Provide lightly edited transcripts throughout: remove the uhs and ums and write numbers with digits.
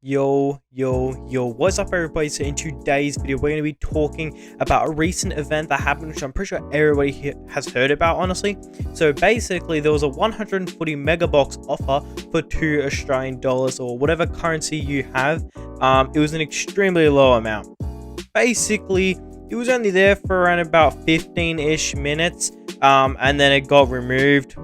Yo, what's up everybody? So in today's video, we're going to be talking about a recent event that happened, which I'm pretty sure everybody here has heard about, honestly. So basically, there was a 140 megabox offer for $2 or whatever currency you have. It was an extremely low amount. Basically, it was only there for around about 15-ish minutes, and then it got removed.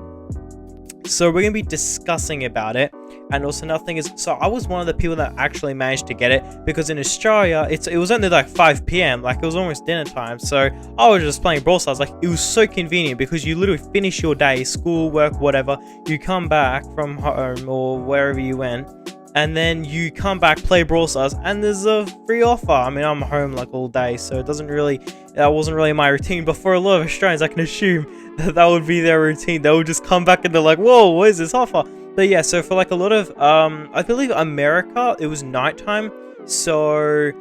So we're going to be discussing about it. And also another thing is, so I was one of the people that actually managed to get it, because in Australia, it was only like 5 p.m, like it was almost dinner time, so I was just playing Brawl Stars. Like, it was so convenient because you literally finish your day, school, work, whatever, you come back from home or wherever you went, and then you come back, play Brawl Stars, and there's a free offer. I mean, I'm home like all day, so that wasn't really my routine, but for a lot of Australians, I can assume that would be their routine. They would just come back and they're like, whoa, what is this offer? But yeah, so for like a lot of, I believe America, it was nighttime, so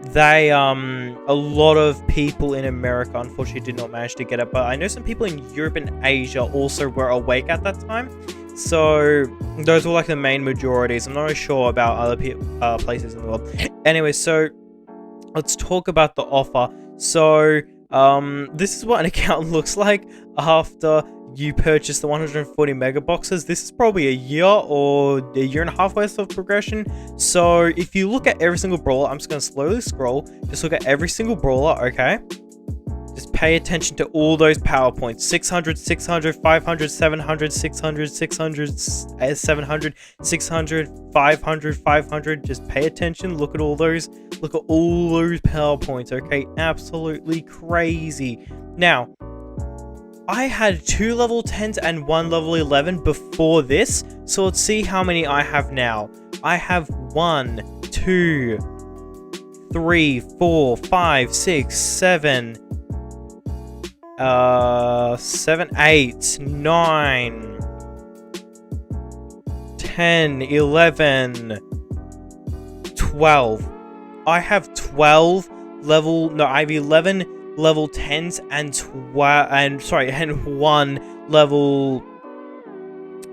they, a lot of people in America unfortunately did not manage to get it, but I know some people in Europe and Asia also were awake at that time, so those were like the main majorities. I'm not really sure about other places in the world. Anyway, so let's talk about the offer. So, this is what an account looks like after you purchase the 140 mega boxes. This is probably a year or a year and a half worth of progression. So if you look at every single brawler, I'm just going to slowly scroll, just look at every single brawler, okay? Just pay attention to all those power points. 600, 600, 500, 700, 600, 600, 700, 600, 500, 500. Just pay attention. Look at all those. Look at all those power points, okay? Absolutely crazy. Now, I had 2 level 10s and 1 level 11 before this, so let's see how many I have now. I have 1, 2, 3, 4, 5, 6, 7, 8, 9, 10, 11, 12. I have 12 level, no, I have 11 level 10s and 1 level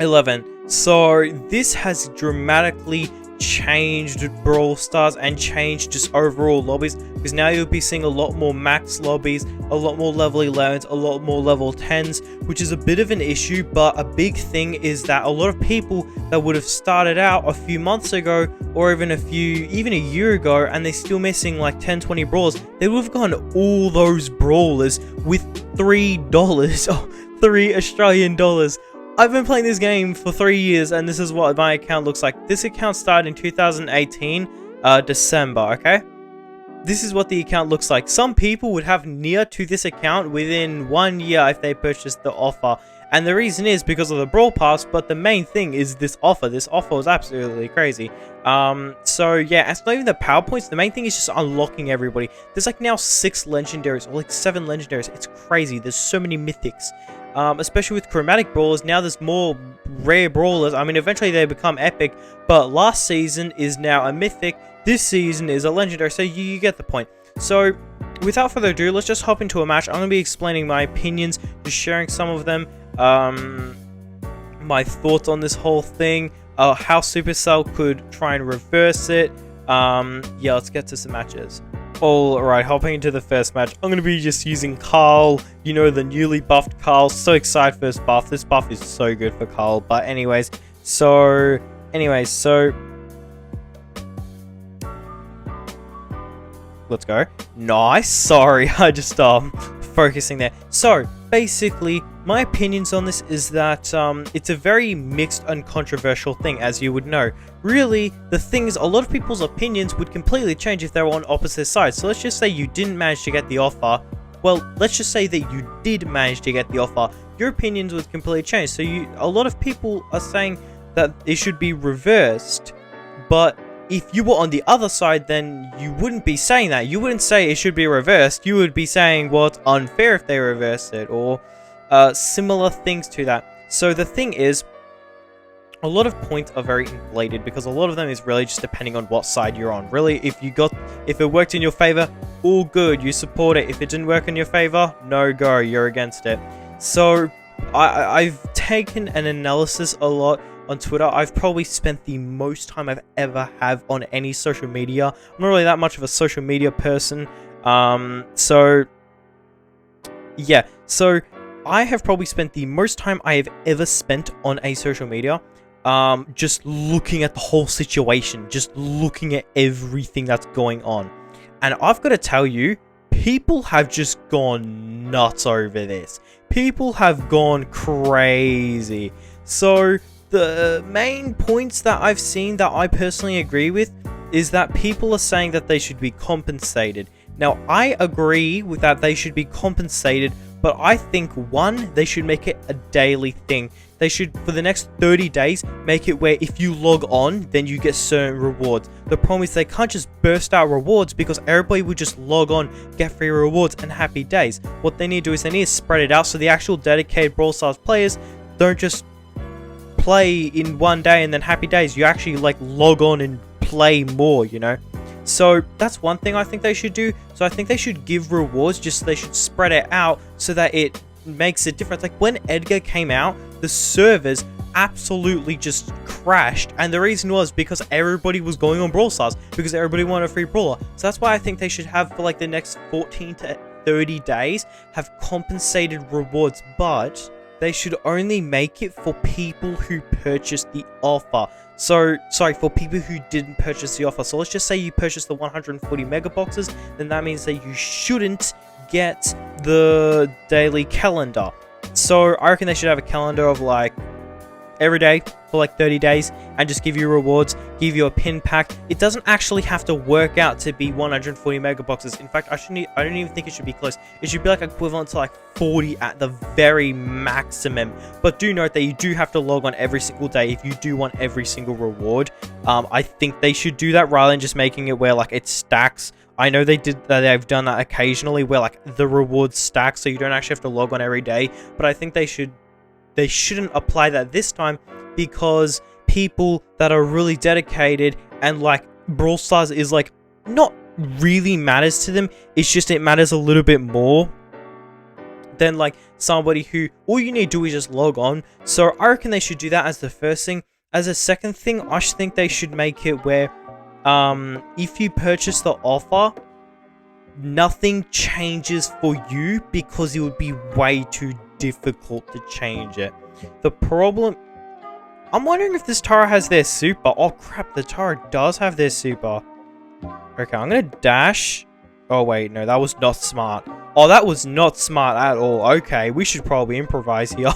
11. So this has dramatically changed Brawl Stars and changed just overall lobbies, because now you'll be seeing a lot more max lobbies, a lot more level 11s, a lot more level 10s, which is a bit of an issue. But a big thing is that a lot of people that would have started out a few months ago, or even a year ago, and they're still missing like 10-20 brawlers, they would have gotten all those brawlers with $3 or 3 Australian dollars. I've been playing this game for 3 years, and this is what my account looks like. This account started in 2018, December, okay? This is what the account looks like. Some people would have near to this account within 1 year if they purchased the offer. And the reason is because of the Brawl Pass, but the main thing is this offer. This offer was absolutely crazy. So yeah, it's not even the power points. The main thing is just unlocking everybody. There's like now 6 legendaries, or like 7 legendaries. It's crazy. There's so many mythics. Especially with chromatic brawlers, now there's more rare brawlers. I mean, eventually they become epic, but last season is now a mythic. This season is a legendary, so you get the point. So, without further ado, let's just hop into a match. I'm going to be explaining my opinions, just sharing some of them, my thoughts on this whole thing, how Supercell could try and reverse it. Yeah, let's get to some matches. Alright, hopping into the first match, I'm going to be just using Carl, you know, the newly buffed Carl. So excited for this buff. This buff is so good for Carl. But anyways, so let's go. Nice. Sorry, I just focusing there. So basically, my opinions on this is that it's a very mixed and controversial thing, as you would know. Really, the thing is, a lot of people's opinions would completely change if they were on opposite sides. So let's just say you didn't manage to get the offer. Well, let's just say that you did manage to get the offer. Your opinions would completely change. So a lot of people are saying that it should be reversed, but if you were on the other side, then you wouldn't be saying that. You wouldn't say it should be reversed. You would be saying, well, it's unfair if they reverse it, or similar things to that. So the thing is, a lot of points are very inflated, because a lot of them is really just depending on what side you're on. Really, if it worked in your favor, all good, you support it. If it didn't work in your favor, no go, you're against it. So I've taken an analysis a lot on Twitter. I've probably spent the most time I've ever have on any social media. I'm not really that much of a social media person. So I have probably spent the most time I have ever spent on a social media. Just looking at the whole situation, just looking at everything that's going on. And I've got to tell you, people have just gone nuts over this. People have gone crazy. So the main points that I've seen that I personally agree with is that people are saying that they should be compensated. Now, I agree with that they should be compensated, but I think, one, they should make it a daily thing. They should, for the next 30 days, make it where if you log on, then you get certain rewards. The problem is they can't just burst out rewards because everybody would just log on, get free rewards, and happy days. What they need to do is they need to spread it out so the actual dedicated Brawl Stars players don't just play in one day and then happy days. You actually like log on and play more, you know? So that's one thing I think they should do. So I think they should give rewards, just they should spread it out so that it makes a difference. Like when Edgar came out, the servers absolutely just crashed, and the reason was because everybody was going on Brawl Stars because everybody wanted a free brawler. So that's why I think they should have, for like the next 14 to 30 days, have compensated rewards, but they should only make it for people who purchased the offer. So, sorry, for people who didn't purchase the offer. So let's just say you purchased the 140 mega boxes, then that means that you shouldn't get the daily calendar. So I reckon they should have a calendar of like every day for like 30 days and just give you rewards, give you a pin pack. It doesn't actually have to work out to be 140 mega boxes. In fact, I don't even think it should be close. It should be like equivalent to like 40 at the very maximum. But do note that you do have to log on every single day if you do want every single reward. I think they should do that rather than just making it where like it stacks. I know they've done that occasionally where like the rewards stack so you don't actually have to log on every day, but I think they shouldn't apply that this time, because people that are really dedicated and like Brawl Stars is like not really matters to them, it's just it matters a little bit more than like somebody who all you need to do is just log on. So I reckon they should do that as the first thing. As a second thing, I think they should make it where if you purchase the offer, nothing changes for you because it would be way too difficult to change it. The problem, I'm wondering if this Tara has their super. Oh crap, the Tara does have their super. Okay, I'm gonna dash. Oh wait, no, that was not smart. Oh, that was not smart at all. Okay, we should probably improvise here.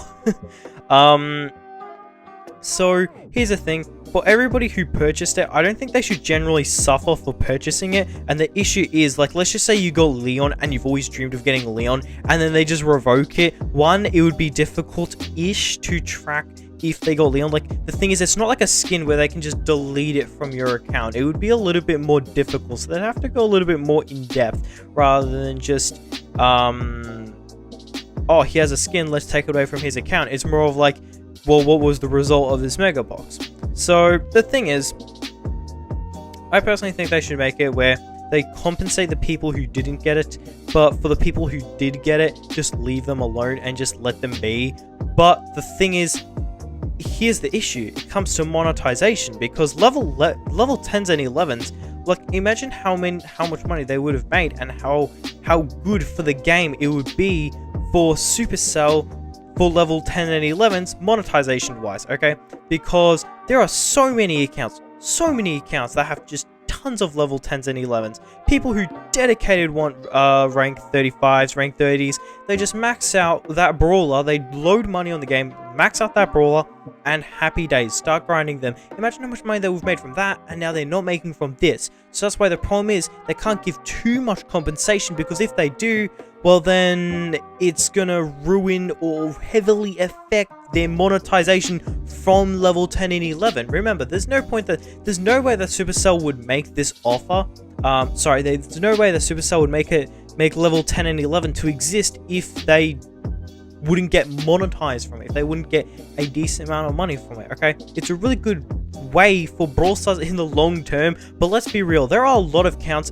So here's the thing, for everybody who purchased it, I don't think they should generally suffer for purchasing it. And the issue is, like, let's just say you got Leon and you've always dreamed of getting Leon, and then they just revoke it. One, it would be difficult-ish to track if they got Leon. Like, the thing is, it's not like a skin where they can just delete it from your account. It would be a little bit more difficult, so they'd have to go a little bit more in-depth rather than just, oh, he has a skin, let's take it away from his account. It's more of like, well, what was the result of this mega box? So the thing is, I personally think they should make it where they compensate the people who didn't get it, but for the people who did get it, just leave them alone and just let them be. But the thing is, here's the issue. It comes to monetization, because level 10s and 11s, like, imagine how much money they would have made and how good for the game it would be for Supercell for level 10 and 11s monetization wise, okay? Because there are so many accounts that have just tons of level 10s and 11s. People who dedicated want rank 35s, rank 30s. They just max out that brawler, they load money on the game, max out that brawler, and happy days, start grinding them. Imagine how much money they would have made from that, and now they're not making from this. So that's why the problem is they can't give too much compensation, because if they do, well then it's gonna ruin or heavily affect their monetization from level 10 and 11. Remember, there's no way that Supercell would make this offer. There's no way that Supercell would make level 10 and 11 to exist if they wouldn't get monetized from it, if they wouldn't get a decent amount of money from it, okay? It's a really good way for Brawl Stars in the long term, but let's be real, there are a lot of accounts.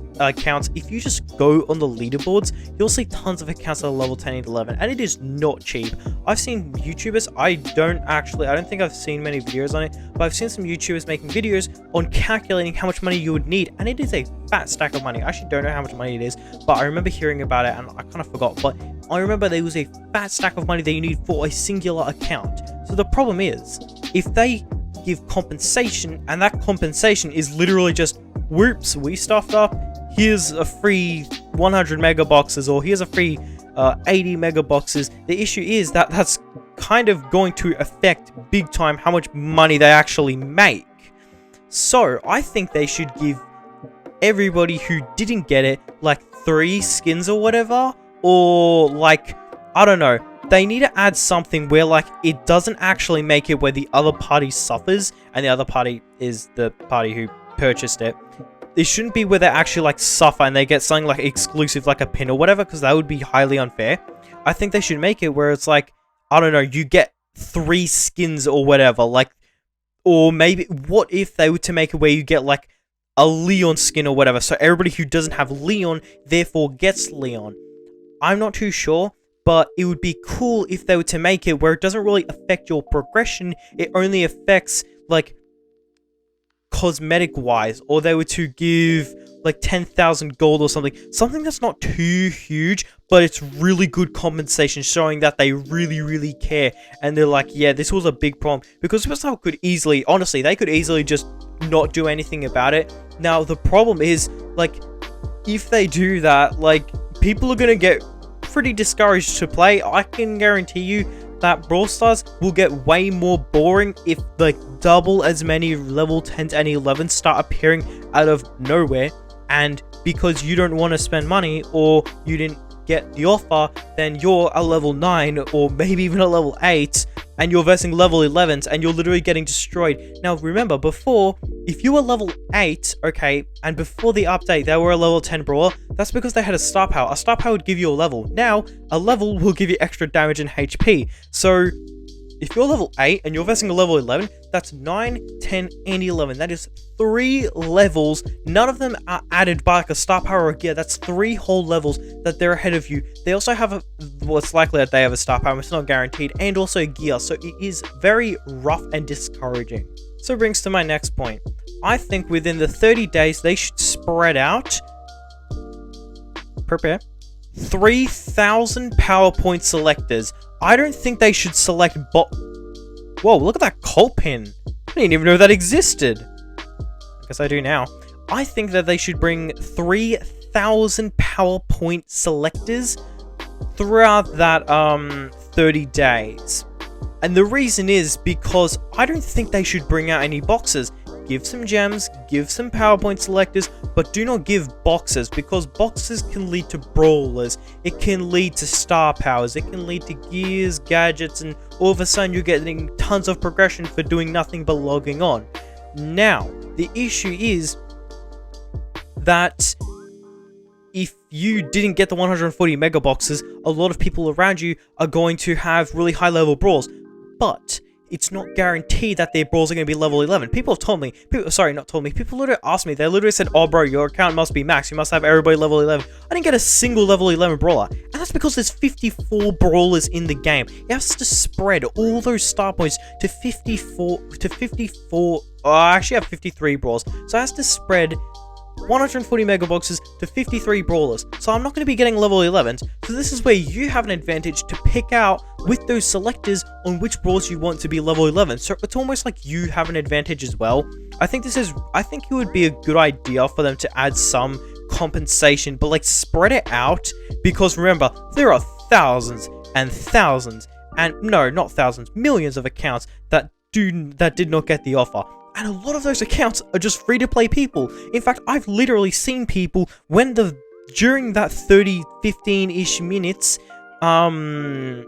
If you just go on the leaderboards, you'll see tons of accounts that are level 10 and 11, and it is not cheap. I've seen YouTubers, I don't think I've seen many videos on it, but I've seen some YouTubers making videos on calculating how much money you would need, and it is a fat stack of money. I actually don't know how much money it is, but I remember hearing about it, and I kind of forgot, but I remember there was a fat stack of money that you need for a singular account. So the problem is, if they give compensation, and that compensation is literally just, whoops, we stuffed up, here's a free 100 mega boxes, or here's a free 80 mega boxes. The issue is that that's kind of going to affect big time how much money they actually make. So I think they should give everybody who didn't get it like 3 skins or whatever, or like, I don't know, they need to add something where like it doesn't actually make it where the other party suffers and the other party is the party who purchased it. It shouldn't be where they actually like suffer and they get something like exclusive like a pin or whatever, because that would be highly unfair. I think they should make it where it's like, I don't know, you get 3 skins or whatever, like, or maybe what if they were to make it where you get like a Leon skin or whatever, so everybody who doesn't have Leon therefore gets Leon. I'm not too sure, but it would be cool if they were to make it where it doesn't really affect your progression, it only affects, like, cosmetic-wise, or they were to give, like, 10,000 gold or something. Something that's not too huge, but it's really good compensation, showing that they really, really care, and they're like, yeah, this was a big problem, because Superstar could easily, honestly, they could easily just not do anything about it. Now, the problem is, like, if they do that, like, people are gonna get pretty discouraged to play. I can guarantee you that Brawl Stars will get way more boring if like double as many level 10s and 11s start appearing out of nowhere, and because you don't want to spend money or you didn't get the offer, then you're a level 9 or maybe even a level 8 and you're versing level 11s and you're literally getting destroyed. Now remember, before, if you were level 8, okay, and before the update they were a level 10 brawler, that's because they had a star power. A star power would give you a level. Now, a level will give you extra damage and HP. So, if you're level 8 and you're versing a level 11, that's 9, 10, and 11. That is 3 levels. None of them are added by like a star power or gear. That's 3 whole levels that they're ahead of you. They also have a, well, it's likely that they have a star power, it's not guaranteed, and also gear. So it is very rough and discouraging. So it brings to my next point. I think within the 30 days, they should spread out, prepare, 3,000 PowerPoint selectors. I don't think they should select Whoa, look at that cult pin. I didn't even know that existed. I guess I do now. I think that they should bring 3,000 PowerPoint selectors throughout that 30 days. And the reason is because I don't think they should bring out any boxes. Give some gems, give some PowerPoint selectors, but do not give boxes, because boxes can lead to brawlers, it can lead to star powers, it can lead to gears, gadgets, and all of a sudden you're getting tons of progression for doing nothing but logging on. Now, the issue is that if you didn't get the 140 mega boxes, a lot of people around you are going to have really high level brawls, but it's not guaranteed that their brawls are going to be level 11. People have told me, people literally asked me, they literally said, oh bro, your account must be max, you must have everybody level 11. I didn't get a single level 11 brawler, and that's because there's 54 brawlers in the game. It has to spread all those star points to 54, I actually have 53 brawls, so it has to spread 140 mega boxes to 53 brawlers, so I'm not going to be getting level 11s, so this is where you have an advantage to pick out with those selectors on which brawls you want to be level 11, so it's almost like you have an advantage as well. I think it would be a good idea for them to add some compensation, but like spread it out, because remember, there are thousands and thousands, and no, not thousands, millions of accounts that did not get the offer. And a lot of those accounts are just free-to-play people. In fact, I've literally seen people during that 30, 15-ish minutes, during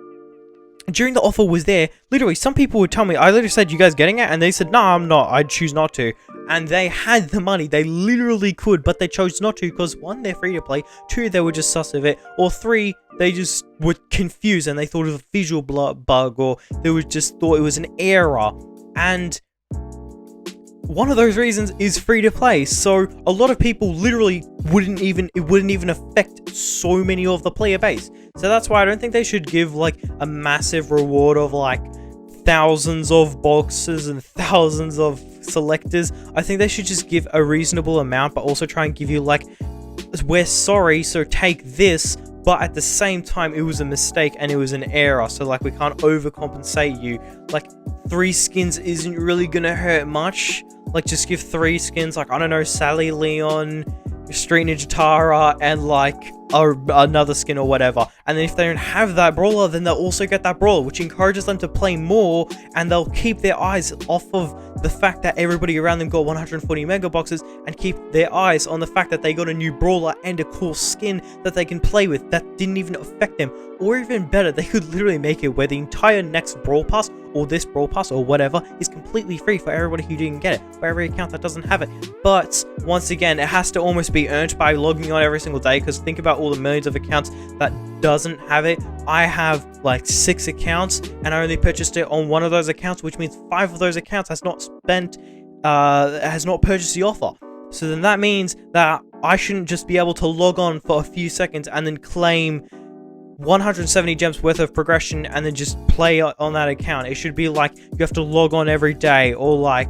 the offer was there, literally, some people would tell me, I literally said, you guys getting it? And they said, no, I'm not, I choose not to. And they had the money, they literally could, but they chose not to, because 1, they're free-to-play, 2, they were just sus of it, or 3, they just were confused and they thought it was a visual bug, or they just thought it was an error. And one of those reasons is free to play, so a lot of people literally it wouldn't even affect so many of the player base. So that's why I don't think they should give like a massive reward of like thousands of boxes and thousands of selectors. I think they should just give a reasonable amount, but also try and give you like, we're sorry, so take this, but at the same time it was a mistake and it was an error, so like we can't overcompensate you. Like 3 skins isn't really gonna hurt much. Like just give 3 skins, like I don't know, Sally, Leon, Street Ninja Tara, and like another skin or whatever. And then if they don't have that brawler, then they'll also get that brawler, which encourages them to play more, and they'll keep their eyes off of the fact that everybody around them got 140 mega boxes, and keep their eyes on the fact that they got a new brawler and a cool skin that they can play with that didn't even affect them. Or even better, they could literally make it where the entire next Brawl Pass, or this Brawl Pass, or whatever, is completely free for everybody who didn't get it, for every account that doesn't have it. But, once again, it has to almost be earned by logging on every single day, because think about all the millions of accounts that doesn't have it. I have, like, 6 accounts, and I only purchased it on one of those accounts, which means 5 of those accounts has not purchased the offer. So then that means that I shouldn't just be able to log on for a few seconds and then claim 170 gems worth of progression and then just play on that account. It should be like you have to log on every day, or like,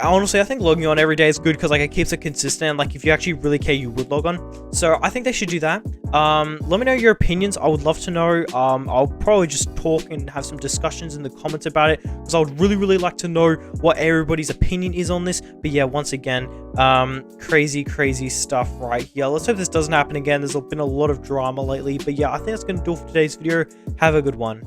honestly, I think logging on every day is good because like it keeps it consistent. Like if you actually really care, you would log on. So I think they should do that. Let me know your opinions. I would love to know. I'll probably just talk and have some discussions in the comments about it, because I would really like to know what everybody's opinion is on this. But yeah, once again, crazy stuff right here. Let's hope this doesn't happen again. There's been a lot of drama lately. But yeah, I think that's going to do it for today's video. Have a good one.